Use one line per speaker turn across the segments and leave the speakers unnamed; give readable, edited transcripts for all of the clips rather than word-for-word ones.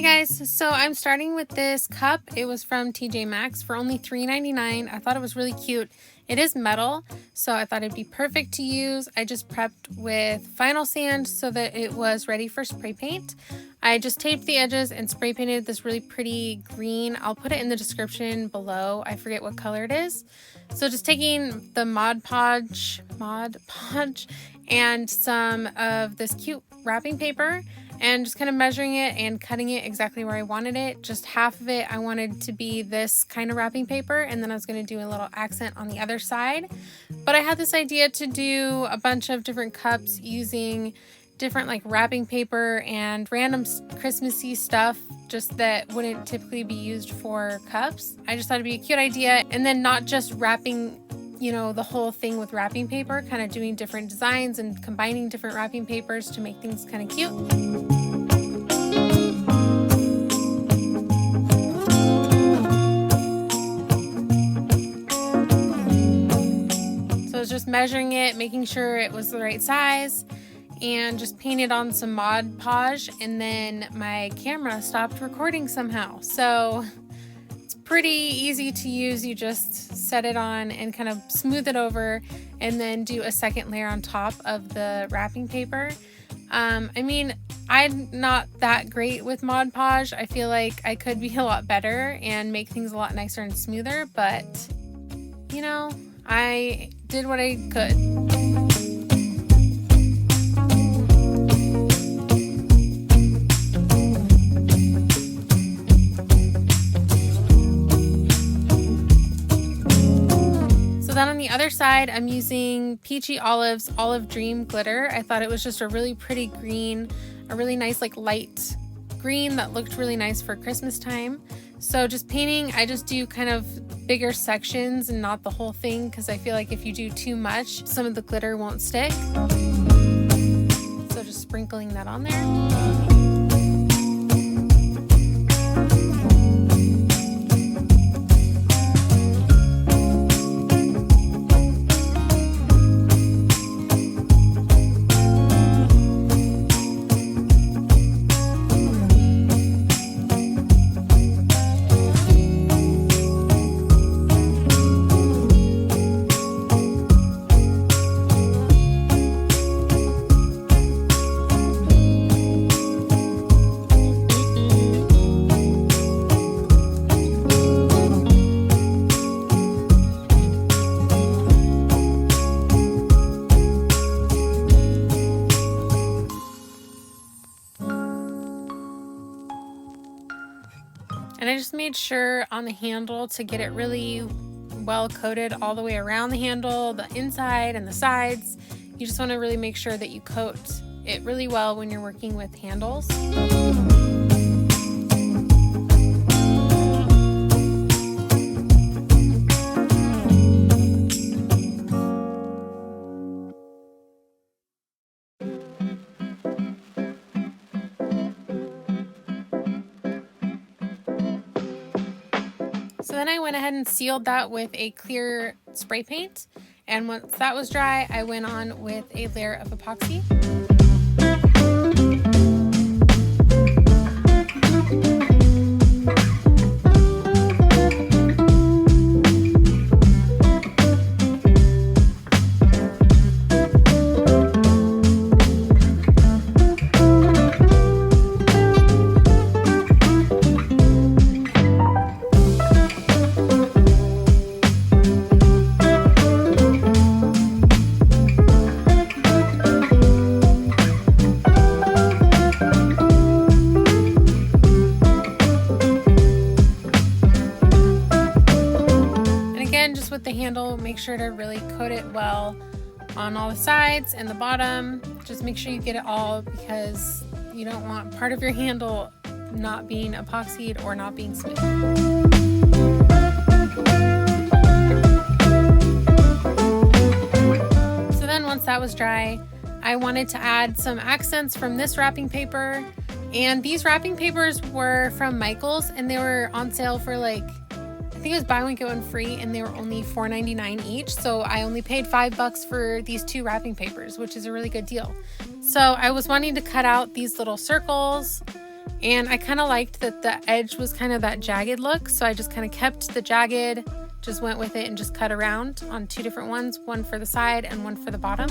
Guys, so I'm starting with this cup. It was from TJ Maxx for only $3.99. I thought it was really cute. It is metal, so I thought it'd be perfect to use. I just prepped with vinyl sand so that it was ready for spray paint. I just taped the edges and spray painted this really pretty green. I'll put it in the description below. I forget what color it is. So just taking the Mod Podge and some of this cute wrapping paper and just kind of measuring it and cutting it exactly where I wanted it. Just half of it I wanted to be this kind of wrapping paper, and then I was going to do a little accent on the other side. But I had this idea to do a bunch of different cups using different like wrapping paper and random Christmassy stuff just that wouldn't typically be used for cups. I just thought it'd be a cute idea, and then not just wrapping the whole thing with wrapping paper, kind of doing different designs and combining different wrapping papers to make things kind of cute. So I was just measuring it, making sure it was the right size, and just painted on some Mod Podge, and then my camera stopped recording somehow. So pretty easy to use. You just set it on and kind of smooth it over and then do a second layer on top of the wrapping paper. I mean, I'm not that great with Mod Podge. I feel like I could be a lot better and make things a lot nicer and smoother, but I did what I could. Then on the other side, I'm using Peachy Olive's Olive Dream glitter. I thought it was just a really pretty green, a really nice like light green that looked really nice for Christmas time. So just painting, I just do kind of bigger sections and not the whole thing, because I feel like if you do too much, some of the glitter won't stick. So just sprinkling that on there. And I just made sure on the handle to get it really well coated all the way around the handle, the inside and the sides. You just want to really make sure that you coat it really well when you're working with handles. So then I went ahead and sealed that with a clear spray paint, and once that was dry, I went on with a layer of epoxy. With the handle, make sure to really coat it well on all the sides and the bottom. Just make sure you get it all, because you don't want part of your handle not being epoxied or not being smooth. So then once that was dry, I wanted to add some accents from this wrapping paper, and these wrapping papers were from Michael's and they were on sale for like, I think it was buy one get one free, and they were only $4.99 each. So I only paid $5 for these two wrapping papers, which is a really good deal. So I was wanting to cut out these little circles And I kind of liked that the edge was kind of that jagged look, so I just kind of kept the jagged, just went with it and just cut around on 2 different ones, one for the side and one for the bottom.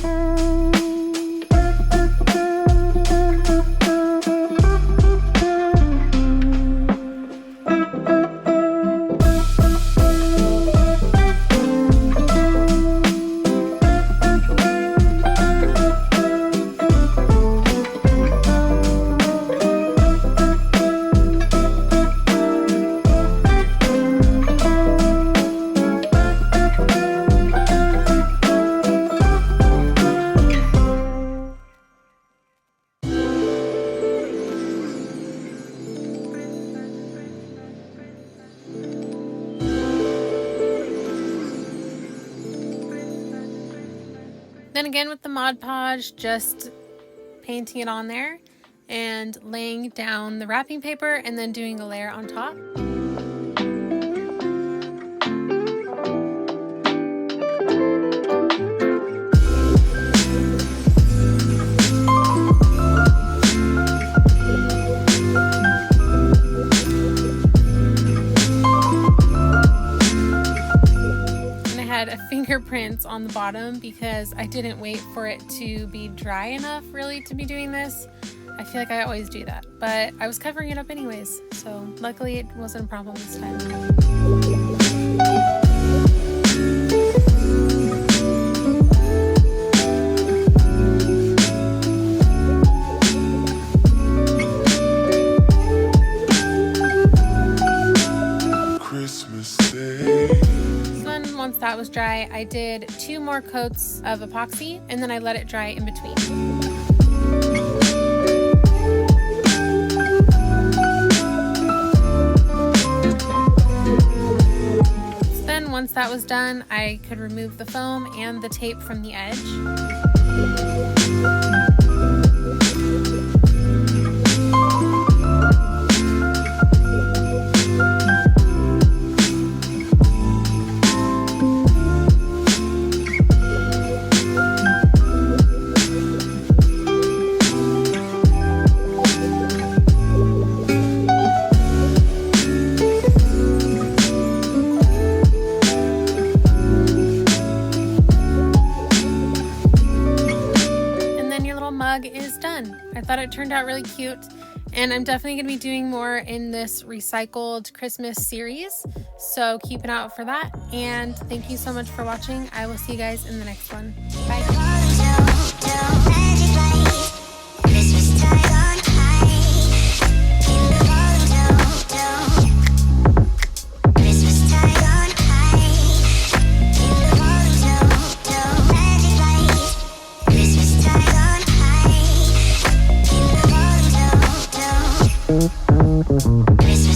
Then again with the Mod Podge, just painting it on there and laying down the wrapping paper and then doing a layer on top. Fingerprints on the bottom because I didn't wait for it to be dry enough really to be doing this. I feel like I always do that, but I was covering it up anyways, so luckily it wasn't a problem this time. Once that was dry, I did 2 more coats of epoxy and then I let it dry in between. So then once that was done, I could remove the foam and the tape from the edge. Is done. I thought it turned out really cute, and I'm definitely going to be doing more in this recycled Christmas series, so keep an eye out for that. And thank you so much for watching. I will see you guys in the next one. Bye. Christmas